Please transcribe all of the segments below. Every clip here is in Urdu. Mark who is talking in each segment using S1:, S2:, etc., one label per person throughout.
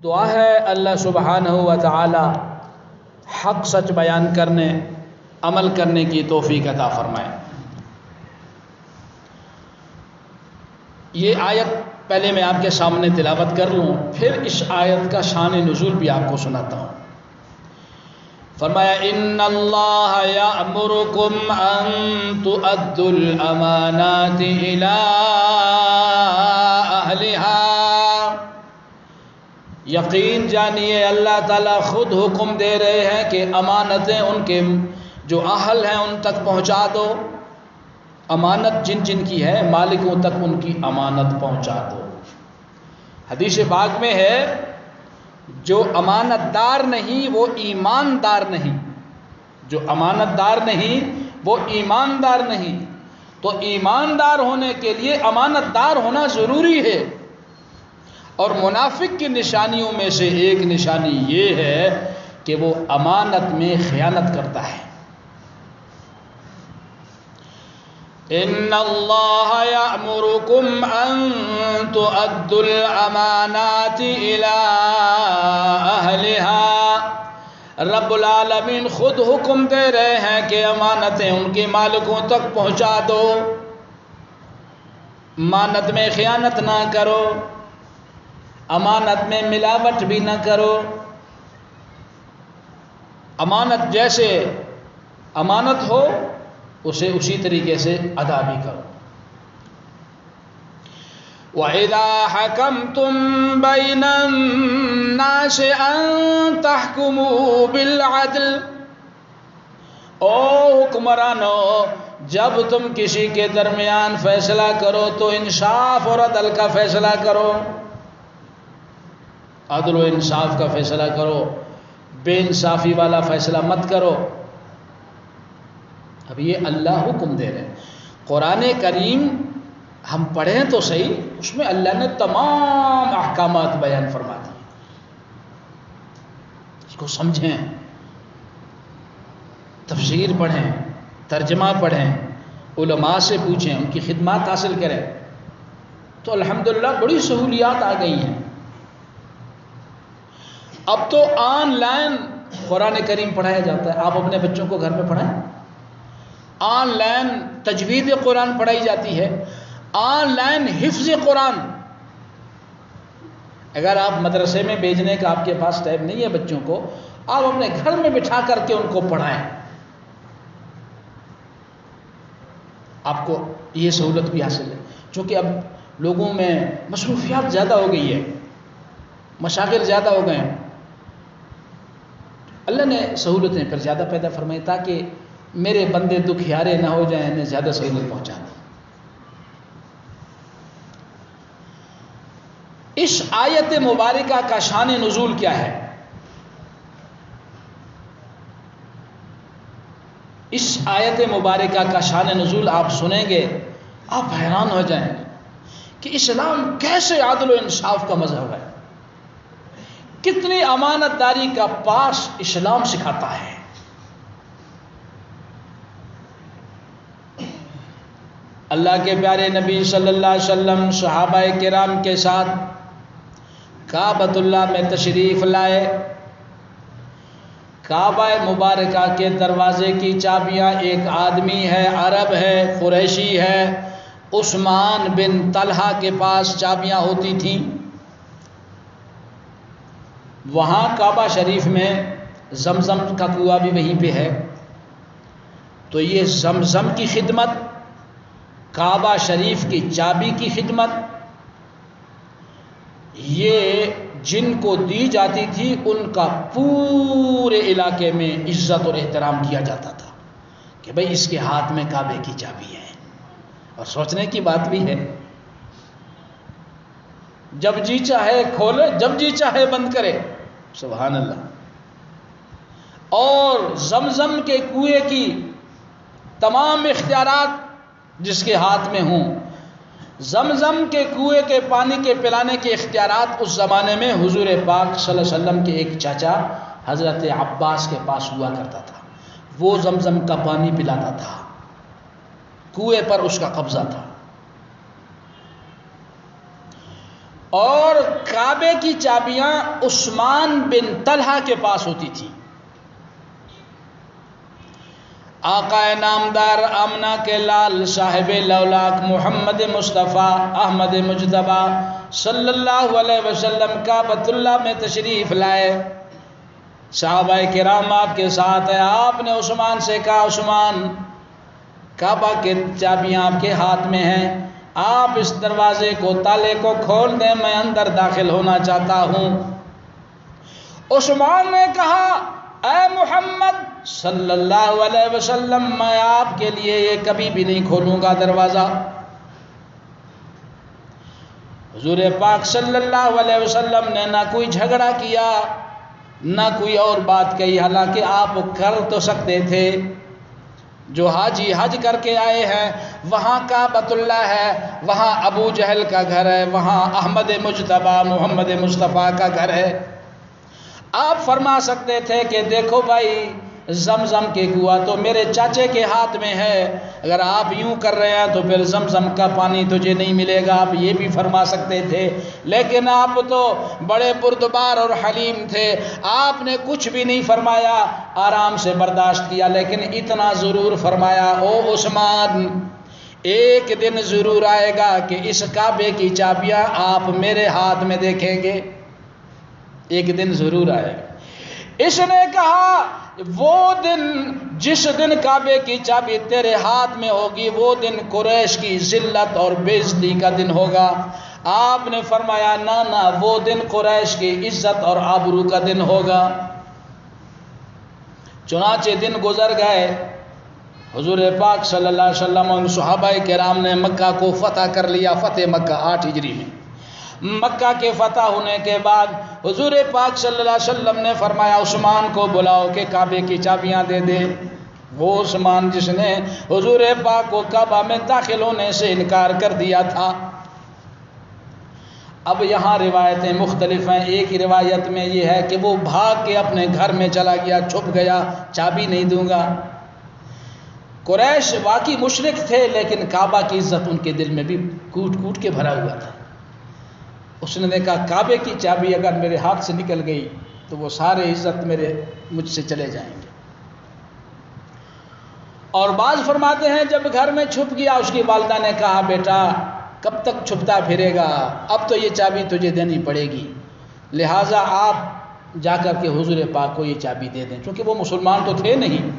S1: دعا ہے اللہ سبحانہ و تعالی حق سچ بیان کرنے عمل کرنے کی توفیق عطا فرمائے۔ یہ آیت پہلے میں آپ کے سامنے تلاوت کر لوں، پھر اس آیت کا شان نزول بھی آپ کو سناتا ہوں۔ فرمایا ان اللہ یأمرکم ان تؤدوا الامانات الی اہلہا، یقین جانیے اللہ تعالیٰ خود حکم دے رہے ہیں کہ امانتیں ان کے جو اہل ہیں ان تک پہنچا دو۔ امانت جن جن کی ہے مالکوں تک ان کی امانت پہنچا دو۔ حدیث پاک میں ہے جو امانت دار نہیں وہ ایماندار نہیں، جو امانت دار نہیں وہ ایماندار نہیں۔ تو ایماندار ہونے کے لیے امانت دار ہونا ضروری ہے، اور منافق کی نشانیوں میں سے ایک نشانی یہ ہے کہ وہ امانت میں خیانت کرتا ہے۔ ان اللہ یأمرکم ان تؤدوا الامانات الی اہلہا، رب العالمین خود حکم دے رہے ہیں کہ امانتیں ان کے مالکوں تک پہنچا دو۔ امانت میں خیانت نہ کرو، امانت میں ملاوٹ بھی نہ کرو، امانت جیسے امانت ہو اسے اسی طریقے سے ادا بھی کرو۔ وَإِذَا حَكَمْتُمْ بَيْنَ النَّاسِ أَن تَحْكُمُوا بِالْعَدْلِ، او حکمرانو جب تم کسی کے درمیان فیصلہ کرو تو انصاف اور عدل کا فیصلہ کرو، عدل و انصاف کا فیصلہ کرو، بے انصافی والا فیصلہ مت کرو۔ اب یہ اللہ حکم دے رہے ہیں۔ قرآن کریم ہم پڑھیں تو صحیح، اس میں اللہ نے تمام احکامات بیان فرما دیے، اس کو سمجھیں، تفسیر پڑھیں، ترجمہ پڑھیں، علماء سے پوچھیں، ان کی خدمات حاصل کریں، تو الحمدللہ بڑی سہولیات آ گئی ہیں۔ اب تو آن لائن قرآن کریم پڑھایا جاتا ہے، آپ اپنے بچوں کو گھر میں پڑھائیں، آن لائن تجوید قرآن پڑھائی جاتی ہے، آن لائن حفظ قرآن۔ اگر آپ مدرسے میں بھیجنے کا آپ کے پاس ٹائم نہیں ہے بچوں کو، آپ اپنے گھر میں بٹھا کر کے ان کو پڑھائیں، آپ کو یہ سہولت بھی حاصل ہے۔ چونکہ اب لوگوں میں مصروفیات زیادہ ہو گئی ہے، مشاغل زیادہ ہو گئے ہیں، اللہ نے سہولتیں پھر زیادہ پیدا فرمائی تاکہ میرے بندے دکھیارے نہ ہو جائیں، انہیں زیادہ سہولت پہنچا دیں۔ اس آیت مبارکہ کا شان نزول کیا ہے؟ اس آیت مبارکہ کا شان نزول آپ سنیں گے آپ حیران ہو جائیں گے کہ اسلام کیسے عدل و انصاف کا مذہب ہے، کتنی امانت داری کا پاس اسلام سکھاتا ہے۔ اللہ کے پیارے نبی صلی اللہ علیہ وسلم صحابہ کرام کے ساتھ کعبۃ اللہ میں تشریف لائے۔ کعبہ مبارکہ کے دروازے کی چابیاں ایک آدمی ہے، عرب ہے، قریشی ہے، عثمان بن طلحہ کے پاس چابیاں ہوتی تھیں۔ وہاں کعبہ شریف میں زمزم کا کنواں بھی وہیں پہ ہے، تو یہ زمزم کی خدمت، کعبہ شریف کی چابی کی خدمت، یہ جن کو دی جاتی تھی ان کا پورے علاقے میں عزت اور احترام کیا جاتا تھا کہ بھئی اس کے ہاتھ میں کعبے کی چابی ہے۔ اور سوچنے کی بات بھی ہے، جب جی چاہے کھولے، جب جی چاہے بند کرے، سبحان اللہ۔ اور زمزم کے کنویں کی تمام اختیارات جس کے ہاتھ میں ہوں، زمزم کے کنویں کے پانی کے پلانے کے اختیارات اس زمانے میں حضور پاک صلی اللہ علیہ وسلم کے ایک چاچا حضرت عباس کے پاس ہوا کرتا تھا، وہ زمزم کا پانی پلاتا تھا، کنویں پر اس کا قبضہ تھا۔ اور کعبے کی چابیاں عثمان بن طلحہ کے پاس ہوتی تھی۔ آقا نامدار آمنہ کے لال صاحب لولاک محمد مصطفیٰ احمد مجتبیٰ صلی اللہ علیہ وسلم کعبۃ اللہ میں تشریف لائے۔ صحابہ کرام آپ کے ساتھ ہے۔ آپ نے عثمان سے کہا عثمان کعبہ کے چابیاں آپ کے ہاتھ میں ہیں، آپ اس دروازے کو تالے کو کھول دیں، میں اندر داخل ہونا چاہتا ہوں۔ عثمان نے کہا اے محمد صلی اللہ علیہ وسلم میں آپ کے لیے یہ کبھی بھی نہیں کھولوں گا دروازہ۔ حضور پاک صلی اللہ علیہ وسلم نے نہ کوئی جھگڑا کیا نہ کوئی اور بات کہی، حالانکہ آپ کر تو سکتے تھے۔ جو حاجی حج کر کے آئے ہیں وہاں کعبۃ اللہ ہے، وہاں ابو جہل کا گھر ہے، وہاں احمد مجتبیٰ محمد مصطفیٰ کا گھر ہے۔ آپ فرما سکتے تھے کہ دیکھو بھائی زمزم کے کنواں تو میرے چاچے کے ہاتھ میں ہے، اگر آپ یوں کر رہے ہیں تو پھر زمزم کا پانی تجھے نہیں ملے گا، آپ یہ بھی فرما سکتے تھے، لیکن آپ تو بڑے بردبار اور حلیم تھے، آپ نے کچھ بھی نہیں فرمایا، آرام سے برداشت کیا، لیکن اتنا ضرور فرمایا او عثمان ایک دن ضرور آئے گا کہ اس کعبے کی چابیاں آپ میرے ہاتھ میں دیکھیں گے، ایک دن ضرور آئے گا۔ اس نے کہا وہ دن جس دن کعبے کی چابی تیرے ہاتھ میں ہوگی وہ دن قریش کی ذلت اور بے عزتی کا دن ہوگا۔ آپ نے فرمایا نہ وہ دن قریش کی عزت اور آبرو کا دن ہوگا۔ چنانچہ دن گزر گئے، حضور پاک صلی اللہ علیہ وسلم اور صحابہ کرام نے مکہ کو فتح کر لیا، فتح مکہ 8 ہجری میں۔ مکہ کے فتح ہونے کے بعد حضور پاک صلی اللہ علیہ وسلم نے فرمایا عثمان کو بلاؤ کہ کعبے کی چابیاں دے دے۔ وہ عثمان جس نے حضور پاک کو کعبہ میں داخل ہونے سے انکار کر دیا تھا۔ اب یہاں روایتیں مختلف ہیں، ایک روایت میں یہ ہے کہ وہ بھاگ کے اپنے گھر میں چلا گیا، چھپ گیا، چابی نہیں دوں گا۔ قریش واقعی مشرک تھے لیکن کعبہ کی عزت ان کے دل میں بھی کوٹ کوٹ کے بھرا ہوا تھا۔ اس نے کہا کعبے کی چابی اگر میرے ہاتھ سے نکل گئی تو وہ سارے عزت مجھ سے چلے جائیں گے۔ اور بعض فرماتے ہیں جب گھر میں چھپ گیا اس کی والدہ نے کہا بیٹا کب تک چھپتا پھرے گا، اب تو یہ چابی تجھے دینی پڑے گی، لہٰذا آپ جا کر کے حضور پاک کو یہ چابی دے دیں، چونکہ وہ مسلمان تو تھے نہیں۔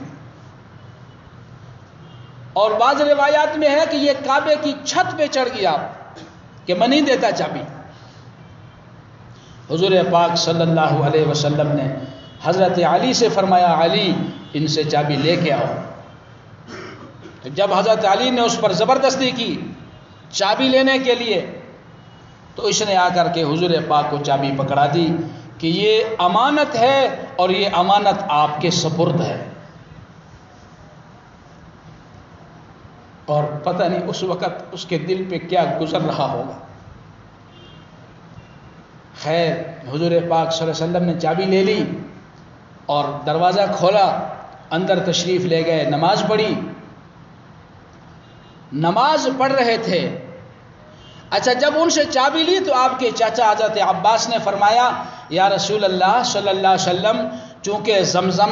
S1: اور بعض روایات میں ہے کہ یہ کعبے کی چھت پہ چڑھ گیا کہ میں نہیں دیتا چابی۔ حضور پاک صلی اللہ علیہ وسلم نے حضرت علی سے فرمایا علی ان سے چابی لے کے آؤ۔ تو جب حضرت علی نے اس پر زبردستی کی چابی لینے کے لیے تو اس نے آ کر کے حضور پاک کو چابی پکڑا دی کہ یہ امانت ہے اور یہ امانت آپ کے سپرد ہے۔ اور پتہ نہیں اس وقت اس کے دل پہ کیا گزر رہا ہوگا۔ خیر حضور پاک صلی اللہ علیہ وسلم نے چابی لے لی اور دروازہ کھولا، اندر تشریف لے گئے، نماز پڑھی، نماز پڑھ رہے تھے۔ اچھا جب ان سے چابی لی تو آپ کے چاچا حضرت عباس نے فرمایا یا رسول اللہ صلی اللہ علیہ وسلم چونکہ زمزم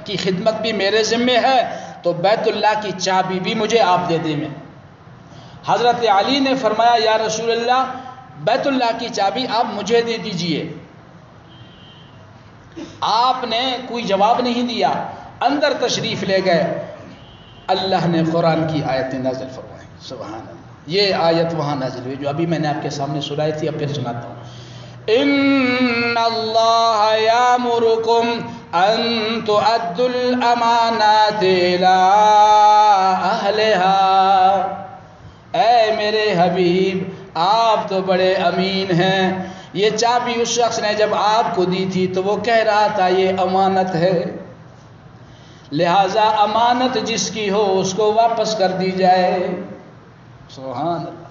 S1: کی خدمت بھی میرے ذمے ہے تو بیت اللہ کی چابی بھی مجھے آپ دے دیں۔ میں حضرت علی نے فرمایا یا رسول اللہ بیت اللہ کی چابی آپ مجھے دے دیجئے۔ آپ نے کوئی جواب نہیں دیا، اندر تشریف لے گئے۔ اللہ نے قرآن کی آیتیں نازل فرمائیں، سبحان اللہ۔ یہ آیت وہاں نازل ہوئی جو ابھی میں نے آپ کے سامنے سنائی تھی، اب پھر سناتا ہوں۔ ان اللہ یامرکم ان تؤدوا الامانات الی اہلہا۔ اے میرے حبیب آپ تو بڑے امین ہیں، یہ چابی اس شخص نے جب آپ کو دی تھی تو وہ کہہ رہا تھا یہ امانت ہے، لہٰذا امانت جس کی ہو اس کو واپس کر دی جائے۔ سبحان اللہ۔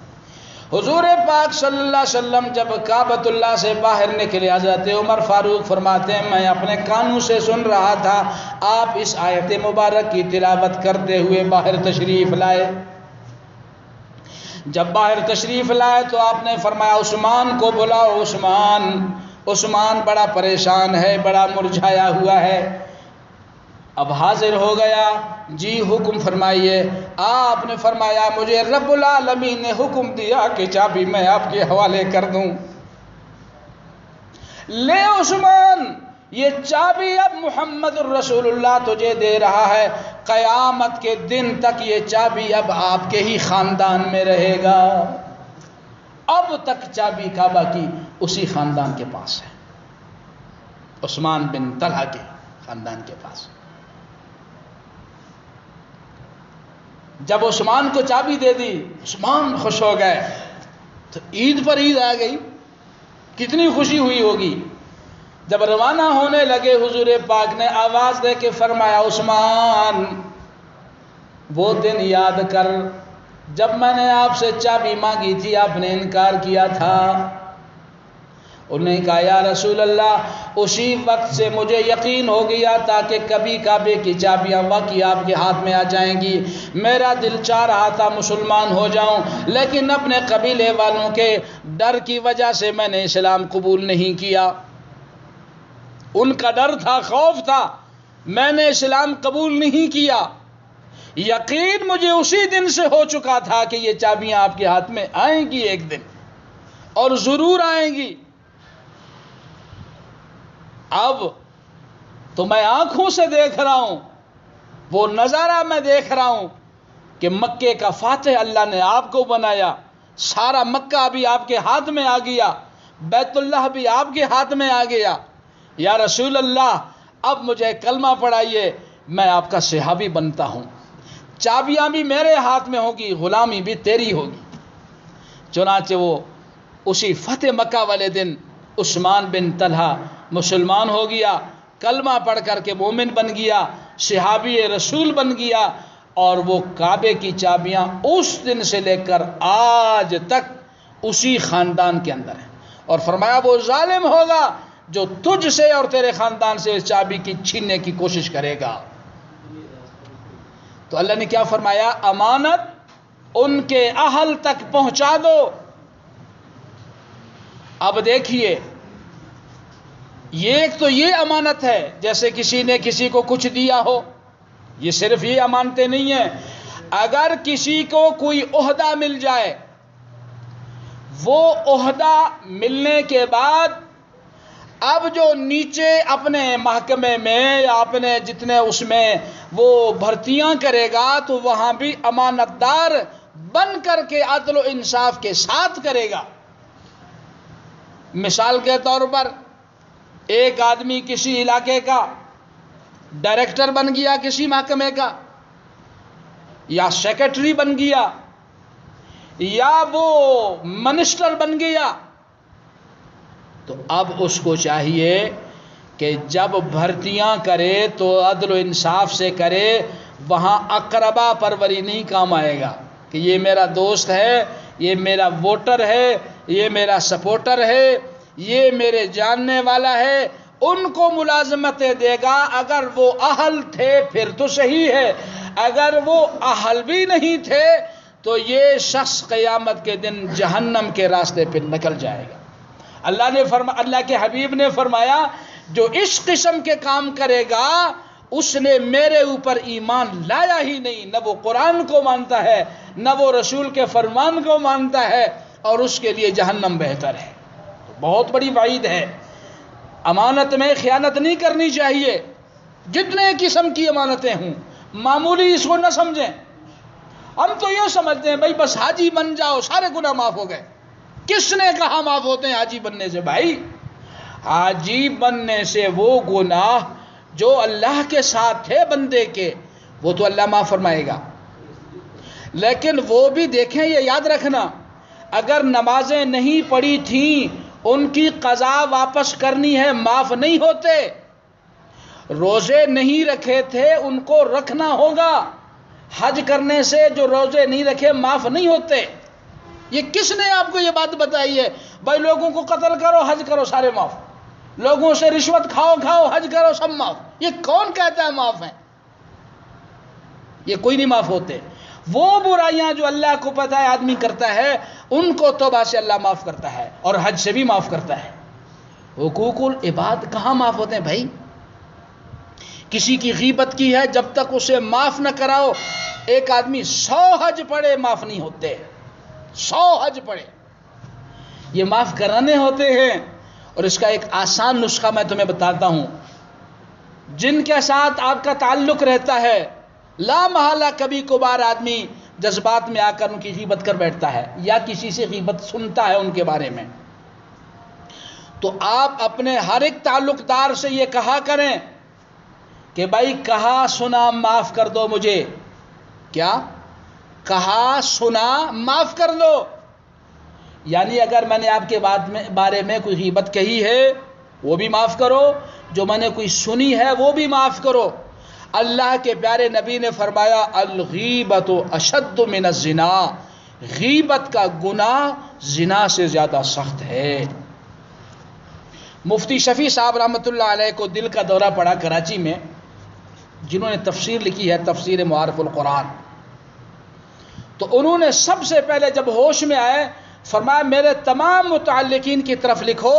S1: حضور پاک صلی اللہ علیہ وسلم جب کعبۃ اللہ سے باہر نکلے حضرت عمر فاروق فرماتے ہیں میں اپنے کانوں سے سن رہا تھا آپ اس آیت مبارک کی تلاوت کرتے ہوئے باہر تشریف لائے۔ جب باہر تشریف لائے تو آپ نے فرمایا عثمان کو بلاؤ، عثمان بڑا پریشان ہے، بڑا مرجھایا ہوا ہے۔ اب حاضر ہو گیا، جی حکم فرمائیے۔ آپ نے فرمایا مجھے رب العالمین نے حکم دیا کہ چابی میں آپ کے حوالے کر دوں۔ لے عثمان، یہ چابی اب محمد الرسول اللہ تجھے دے رہا ہے، قیامت کے دن تک یہ چابی اب آپ کے ہی خاندان میں رہے گا۔ اب تک چابی کعبہ کی اسی خاندان کے پاس ہے، عثمان بن طلحہ کے خاندان کے پاس۔ جب عثمان کو چابی دے دی، عثمان خوش ہو گئے، تو عید پر عید آ گئی، کتنی خوشی ہوئی ہوگی۔ جب روانہ ہونے لگے حضور پاک نے آواز دے کے فرمایا عثمان وہ دن یاد کر جب میں نے آپ سے چابی مانگی تھی، آپ نے انکار کیا تھا۔ انہوں نے کہا یا رسول اللہ اسی وقت سے مجھے یقین ہو گیا تھا کہ کبھی کعبے کی چابیاں واقعی آپ کے ہاتھ میں آ جائیں گی۔ میرا دل چاہ رہا تھا مسلمان ہو جاؤں، لیکن اپنے قبیلے والوں کے ڈر کی وجہ سے میں نے اسلام قبول نہیں کیا۔ ان کا ڈر تھا، خوف تھا، میں نے اسلام قبول نہیں کیا۔ یقین مجھے اسی دن سے ہو چکا تھا کہ یہ چابیاں آپ کے ہاتھ میں آئیں گی ایک دن، اور ضرور آئیں گی۔ اب تو میں آنکھوں سے دیکھ رہا ہوں، وہ نظارہ میں دیکھ رہا ہوں کہ مکے کا فاتح اللہ نے آپ کو بنایا، سارا مکہ ابھی آپ کے ہاتھ میں آ گیا، بیت اللہ بھی آپ کے ہاتھ میں آ گیا۔ یا رسول اللہ اب مجھے کلمہ پڑھائیے، میں آپ کا صحابی بنتا ہوں، چابیاں بھی میرے ہاتھ میں ہوگی، غلامی بھی تیری ہوگی۔ چنانچہ وہ اسی فتح مکہ والے دن عثمان بن طلحہ مسلمان ہو گیا، کلمہ پڑھ کر کے مومن بن گیا، صحابی رسول بن گیا، اور وہ کعبے کی چابیاں اس دن سے لے کر آج تک اسی خاندان کے اندر ہیں۔ اور فرمایا وہ ظالم ہوگا جو تجھ سے اور تیرے خاندان سے اس چابی کی چھیننے کی کوشش کرے گا۔ تو اللہ نے کیا فرمایا؟ امانت ان کے اہل تک پہنچا دو۔ اب دیکھیے، ایک تو یہ امانت ہے، جیسے کسی نے کسی کو کچھ دیا ہو، یہ صرف یہ امانتیں نہیں ہیں۔ اگر کسی کو کوئی عہدہ مل جائے، وہ عہدہ ملنے کے بعد اب جو نیچے اپنے محکمے میں یا اپنے جتنے اس میں وہ بھرتیاں کرے گا، تو وہاں بھی امانت دار بن کر کے عدل و انصاف کے ساتھ کرے گا۔ مثال کے طور پر ایک آدمی کسی علاقے کا ڈائریکٹر بن گیا، کسی محکمے کا، یا سیکرٹری بن گیا، یا وہ منسٹر بن گیا، تو اب اس کو چاہیے کہ جب بھرتیاں کرے تو عدل و انصاف سے کرے، وہاں اقربا پروری نہیں کام آئے گا کہ یہ میرا دوست ہے، یہ میرا ووٹر ہے، یہ میرا سپورٹر ہے، یہ میرے جاننے والا ہے، ان کو ملازمتیں دے گا۔ اگر وہ اہل تھے پھر تو صحیح ہے، اگر وہ اہل بھی نہیں تھے تو یہ شخص قیامت کے دن جہنم کے راستے پہ نکل جائے گا۔ اللہ کے حبیب نے فرمایا جو اس قسم کے کام کرے گا اس نے میرے اوپر ایمان لایا ہی نہیں، نہ وہ قرآن کو مانتا ہے، نہ وہ رسول کے فرمان کو مانتا ہے، اور اس کے لیے جہنم بہتر ہے۔ تو بہت بڑی وعید ہے۔ امانت میں خیانت نہیں کرنی چاہیے، جتنے قسم کی امانتیں ہوں، معمولی اس کو نہ سمجھیں۔ ہم تو یہ سمجھتے ہیں بھائی بس حاجی بن جاؤ سارے گناہ معاف ہو گئے۔ کس نے کہا معاف ہوتے ہیں حاجی بننے سے؟ بھائی حاجی بننے سے وہ گناہ جو اللہ کے ساتھ تھے بندے کے، وہ تو اللہ معاف فرمائے گا، لیکن وہ بھی دیکھیں، یہ یاد رکھنا، اگر نمازیں نہیں پڑھی تھیں ان کی قضا واپس کرنی ہے، معاف نہیں ہوتے۔ روزے نہیں رکھے تھے ان کو رکھنا ہوگا، حج کرنے سے جو روزے نہیں رکھے معاف نہیں ہوتے۔ یہ کس نے آپ کو یہ بات بتائی ہے؟ بھائی لوگوں کو قتل کرو حج کرو سارے معاف، لوگوں سے رشوت کھاؤ حج کرو سب معاف، یہ کون کہتا ہے معاف ہیں؟ یہ کوئی نہیں معاف ہوتے۔ وہ برائیاں جو اللہ کو پتہ ہے آدمی کرتا ہے ان کو توبہ سے اللہ معاف کرتا ہے اور حج سے بھی معاف کرتا ہے۔ حقوق العباد کہاں معاف ہوتے ہیں بھائی؟ کسی کی غیبت کی ہے، جب تک اسے معاف نہ کراؤ، ایک آدمی 100 حج پڑھے معاف نہیں ہوتے، 100 حج پڑھے، یہ معاف کرانے ہوتے ہیں۔ اور اس کا ایک آسان نسخہ میں تمہیں بتاتا ہوں۔ جن کے ساتھ آپ کا تعلق رہتا ہے، لا محالہ کبھی کبھار آدمی جذبات میں آ کر ان کی غیبت کر بیٹھتا ہے یا کسی سے غیبت سنتا ہے ان کے بارے میں، تو آپ اپنے ہر ایک تعلق دار سے یہ کہا کریں کہ بھائی کہا سنا معاف کر دو مجھے۔ کیا؟ کہا سنا معاف کر دو، یعنی اگر میں نے آپ کے بارے میں کوئی غیبت کہی ہے وہ بھی معاف کرو، جو میں نے کوئی سنی ہے وہ بھی معاف کرو۔ اللہ کے پیارے نبی نے فرمایا الغیبت اشد من الزنا، غیبت کا گناہ زنا سے زیادہ سخت ہے۔ مفتی شفیع صاحب رحمۃ اللہ علیہ کو دل کا دورہ پڑا کراچی میں، جنہوں نے تفسیر لکھی ہے، تفسیر معارف القرآن، تو انہوں نے سب سے پہلے جب ہوش میں آئے فرمایا میرے تمام متعلقین کی طرف لکھو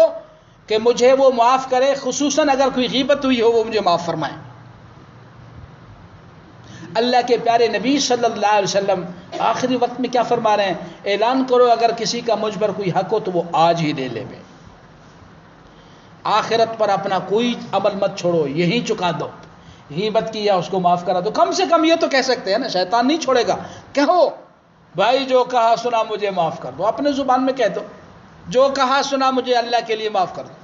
S1: کہ مجھے وہ معاف کرے، خصوصاً اگر کوئی غیبت ہوئی ہو وہ مجھے معاف فرمائیں۔ اللہ کے پیارے نبی صلی اللہ علیہ وسلم آخری وقت میں کیا فرما رہے ہیں؟ اعلان کرو اگر کسی کا مجھ پر کوئی حق ہو تو وہ آج ہی لے لے۔ آخرت پر اپنا کوئی عمل مت چھوڑو، یہی چکا دو۔ غیبت کیا اس کو معاف کرا دو، کم سے کم یہ تو کہہ سکتے ہیں نا، شیطان نہیں چھوڑے گا۔ کہو بھائی جو کہا سنا مجھے معاف کر دو، اپنے زبان میں کہہ دو جو کہا سنا مجھے اللہ کے لیے معاف کر دو،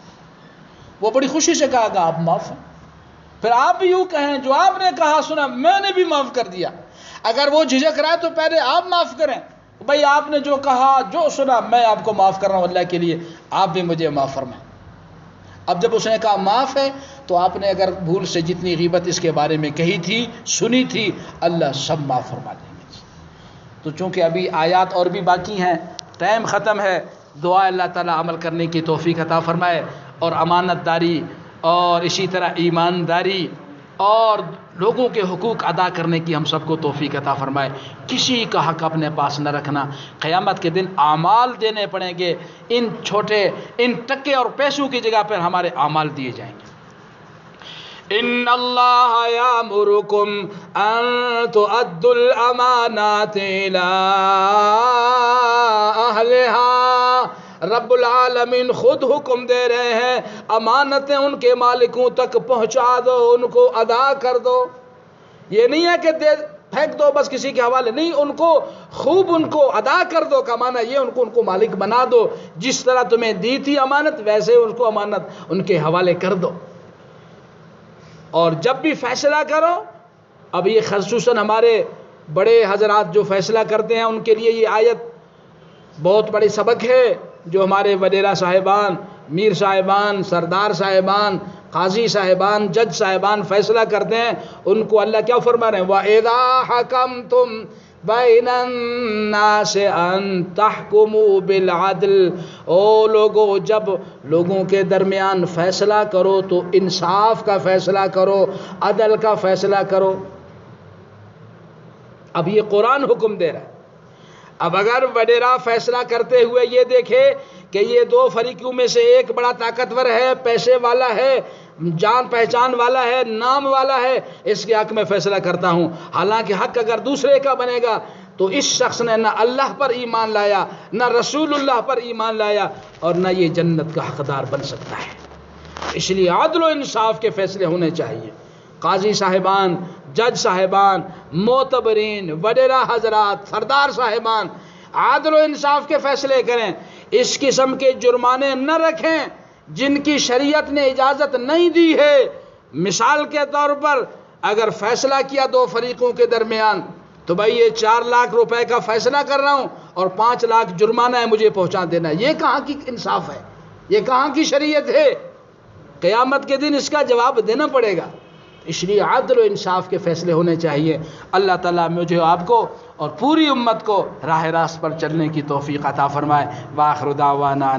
S1: وہ بڑی خوشی سے کہا گا آپ معاف ہیں۔ پھر آپ بھی یوں کہیں جو آپ نے کہا سنا میں نے بھی معاف کر دیا۔ اگر وہ جھجک رہا ہے تو پہلے آپ معاف کریں، بھائی آپ نے جو کہا جو سنا میں آپ کو معاف کر رہا ہوں اللہ کے لیے، آپ بھی مجھے معاف فرمائیں۔ اب جب اس نے کہا معاف ہے تو آپ نے اگر بھول سے جتنی غیبت اس کے بارے میں کہی تھی سنی تھی اللہ سب معاف فرما دیں گے۔ تو چونکہ ابھی آیات اور بھی باقی ہیں، ٹائم ختم ہے، دعا اللہ تعالیٰ عمل کرنے کی توفیق عطا فرمائے اور امانت داری اور اسی طرح ایمانداری اور لوگوں کے حقوق ادا کرنے کی ہم سب کو توفیق عطا فرمائے۔ کسی کا حق اپنے پاس نہ رکھنا، قیامت کے دن اعمال دینے پڑیں گے، ان چھوٹے ان ٹکے اور پیسوں کی جگہ پر ہمارے اعمال دیے جائیں گے۔ ان اللہ یامرکم ان تؤدوا الامانات الی اہلھا، رب العالمین خود حکم دے رہے ہیں امانتیں ان کے مالکوں تک پہنچا دو، ان کو ادا کر دو۔ یہ نہیں ہے کہ پھینک دو بس کسی کے حوالے، نہیں، ان کو خوب ان کو ادا کر دو کا معنی یہ ان کو مالک بنا دو، جس طرح تمہیں دی تھی امانت ویسے ان کو امانت ان کے حوالے کر دو۔ اور جب بھی فیصلہ کرو، اب یہ خصوصاً ہمارے بڑے حضرات جو فیصلہ کرتے ہیں ان کے لیے یہ آیت بہت بڑی سبق ہے، جو ہمارے وڈیرا صاحبان، میر صاحبان، سردار صاحبان، قاضی صاحبان، جج صاحبان فیصلہ کرتے ہیں، ان کو اللہ کیا فرما رہے ہیں؟ وَإِذَا حَكَمْتُمْ بَيْنَ النَّاسِ أَن تَحْكُمُوا بِالْعَدْلِ، او لوگو جب لوگوں کے درمیان فیصلہ کرو تو انصاف کا فیصلہ کرو، عدل کا فیصلہ کرو۔ اب یہ قرآن حکم دے رہا ہے۔ اب اگر وڈیرا فیصلہ کرتے ہوئے یہ دیکھے کہ یہ دو فریقوں میں سے ایک بڑا طاقتور ہے، پیسے والا ہے، جان پہچان والا ہے، نام والا ہے، اس کے حق میں فیصلہ کرتا ہوں، حالانکہ حق اگر دوسرے کا بنے گا تو اس شخص نے نہ اللہ پر ایمان لایا، نہ رسول اللہ پر ایمان لایا، اور نہ یہ جنت کا حقدار بن سکتا ہے۔ اس لیے عدل و انصاف کے فیصلے ہونے چاہیے۔ قاضی صاحبان، جج صاحبان، معتبرین، وڈیرا حضرات، سردار صاحبان عدل و انصاف کے فیصلے کریں، اس قسم کے جرمانے نہ رکھیں جن کی شریعت نے اجازت نہیں دی ہے۔ مثال کے طور پر اگر فیصلہ کیا دو فریقوں کے درمیان تو بھائی یہ 4 لاکھ روپے کا فیصلہ کر رہا ہوں اور 5 لاکھ جرمانہ ہے مجھے پہنچا دینا، یہ کہاں کی انصاف ہے؟ یہ کہاں کی شریعت ہے؟ قیامت کے دن اس کا جواب دینا پڑے گا۔ اس لیے عدل و انصاف کے فیصلے ہونے چاہیے۔ اللہ تعالیٰ مجھے آپ کو اور پوری امت کو راہ راست پر چلنے کی توفیق عطا فرمائے۔ وآخر دعوانا